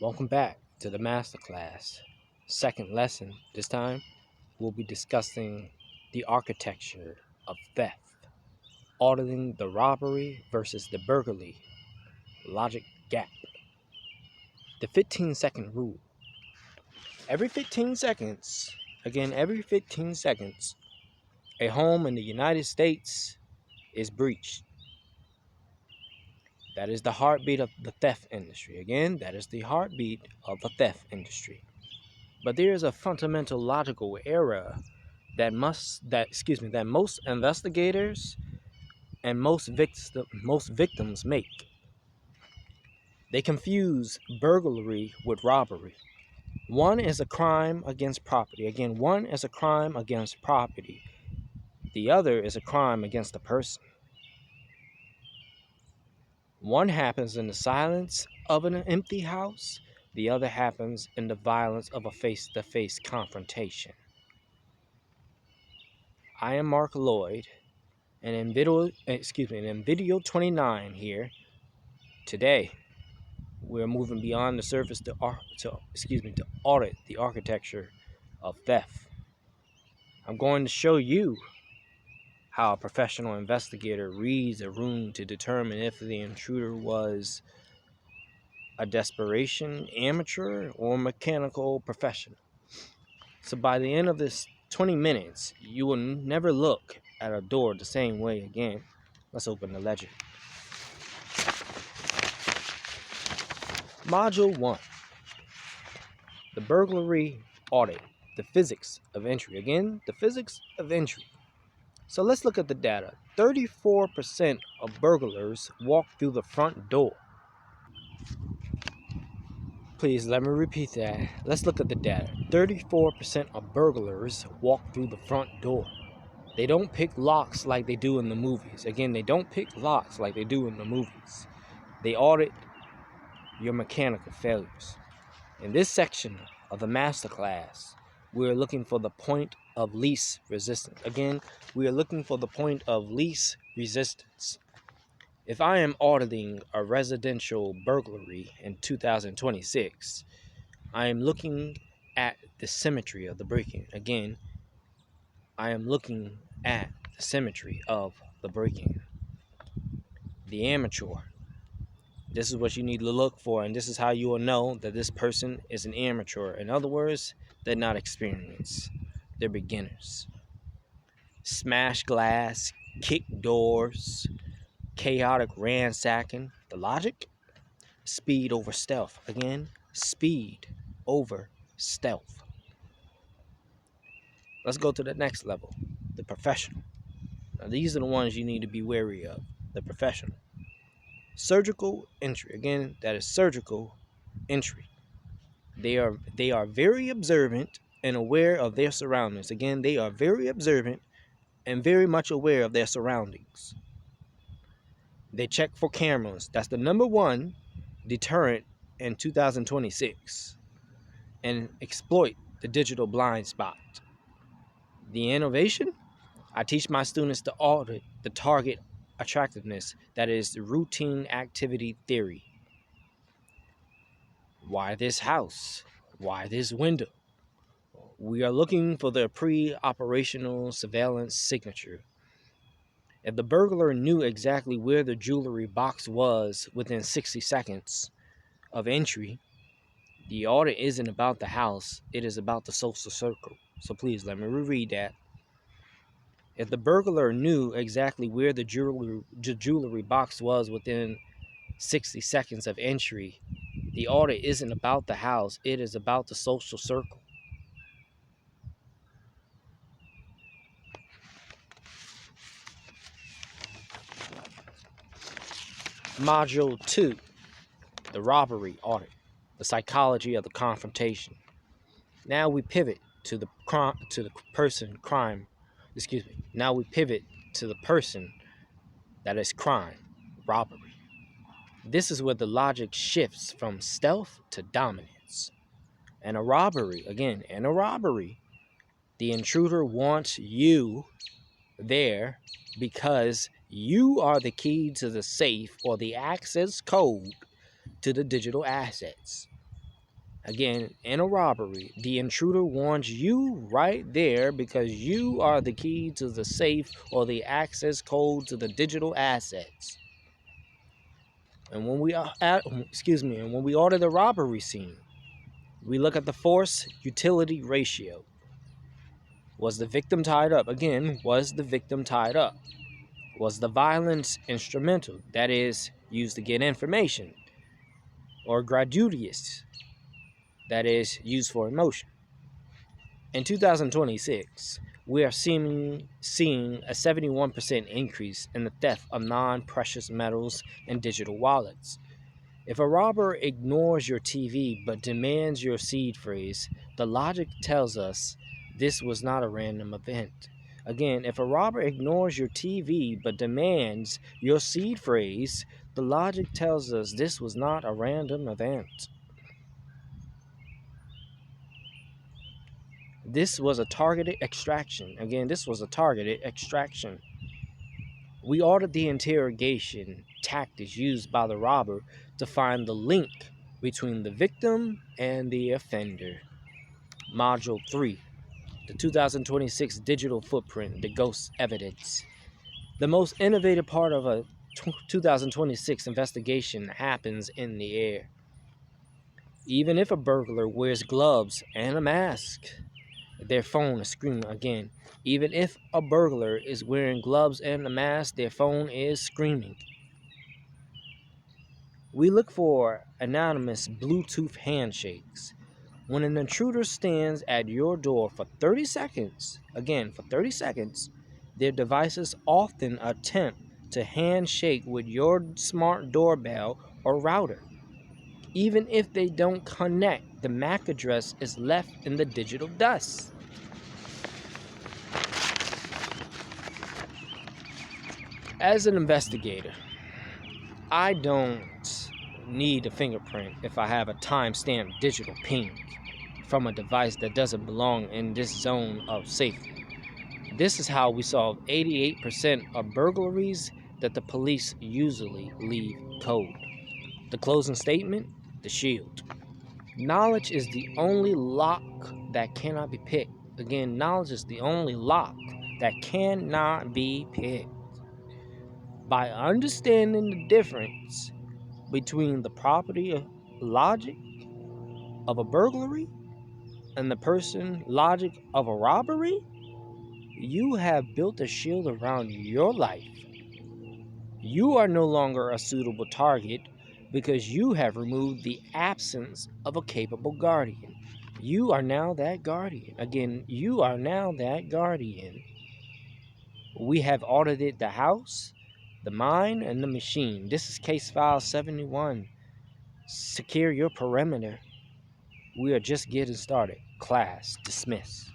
Welcome back to the Masterclass. Second lesson. This time, we'll be discussing the architecture of theft, auditing the robbery versus the burglary, logic gap. The 15-second rule. Every 15 seconds, every 15 seconds, a home in the United States is breached. That is the heartbeat of the theft industry. Again, that is the heartbeat of the theft industry. But there is a fundamental logical error that most investigators and most victims make. They confuse burglary with robbery. One is a crime against property. Again, one is a crime against property. The other is a crime against a person. One happens in the silence of an empty house. The other happens in the violence of a face-to-face confrontation. I am Marc Lloyd, and in video 29 here. Today, we're moving beyond the surface to audit the architecture of theft. I'm going to show you how a professional investigator reads a room to determine if the intruder was a desperation amateur or mechanical professional. So by the end of this 20 minutes, you will never look at a door the same way again. Let's open the ledger. Module 1. The burglary audit. The physics of entry. Again, the physics of entry. So let's look at the data. 34% of burglars walk through the front door. Please let me repeat that. Let's look at the data. 34% of burglars walk through the front door. They don't pick locks like they do in the movies. Again, they don't pick locks like they do in the movies. They audit your mechanical failures. In this section of the masterclass, we're looking for the point of least resistance. Again, we are looking for the point of least resistance. If I am auditing a residential burglary in 2026, I am looking at the symmetry of the break-in. Again, I am looking at the symmetry of the break-in. The amateur. This is what you need to look for, and this is how you will know that this person is an amateur. In other words, they're not experienced. They're beginners. Smash glass, kick doors, chaotic ransacking. The logic? Speed over stealth. Again, speed over stealth. Let's go to the next level, the professional. Now, these are the ones you need to be wary of, the professional. Surgical entry. Again, that is surgical entry. They are very observant and aware of their surroundings. Again, they are very observant and very much aware of their surroundings. They check for cameras. That's the number one deterrent in 2026. And exploit the digital blind spot. The innovation? I teach my students to audit the target attractiveness, that is the routine activity theory. Why this house? Why this window? We are looking for the pre-operational surveillance signature. If the burglar knew exactly where the jewelry box was within 60 seconds of entry, the audit isn't about the house, it is about the social circle. So please let me reread that. If the burglar knew exactly where the jewelry box was within 60 seconds of entry, the audit isn't about the house, it is about the social circle. Module 2, the robbery audit, the psychology of the confrontation. Now we pivot to the Now we pivot to the person that is crime, robbery. This is where the logic shifts from stealth to dominance. And a robbery, the intruder wants you there because you are the key to the safe or the access code to the digital assets. Again, in a robbery, the intruder warns you right there because you are the key to the safe or the access code to the digital assets. And when we order the robbery scene, we look at the force utility ratio. Was the victim tied up? Again, was the victim tied up? Was the violence instrumental? That is, used to get information. Or gratuitous? That is, used for emotion. In 2026, we are seeing a 71% increase in the theft of non-precious metals and digital wallets. If a robber ignores your TV but demands your seed phrase, the logic tells us this was not a random event. Again, if a robber ignores your TV but demands your seed phrase, the logic tells us this was not a random event. This was a targeted extraction. Again, this was a targeted extraction. We ordered the interrogation tactics used by the robber to find the link between the victim and the offender. Module 3, the 2026 digital footprint, the ghost evidence. The most innovative part of a 2026 investigation happens in the air. Even if a burglar wears gloves and a mask, their phone is screaming again. Even if a burglar is wearing gloves and a mask, their phone is screaming. We look for anonymous Bluetooth handshakes. When an intruder stands at your door for 30 seconds, again, for 30 seconds, their devices often attempt to handshake with your smart doorbell or router. Even if they don't connect, the MAC address is left in the digital dust. As an investigator, I don't need a fingerprint if I have a timestamped digital ping from a device that doesn't belong in this zone of safety. This is how we solve 88% of burglaries that the police usually leave cold. The closing statement, the shield. Knowledge is the only lock that cannot be picked. Again, knowledge is the only lock that cannot be picked. By understanding the difference between the property of logic of a burglary and the person logic of a robbery, you have built a shield around your life. You are no longer a suitable target because you have removed the absence of a capable guardian. You are now that guardian. Again, you are now that guardian. We have audited the house, the mind, and the machine. This is case file 71. Secure your perimeter. We are just getting started. Class dismissed.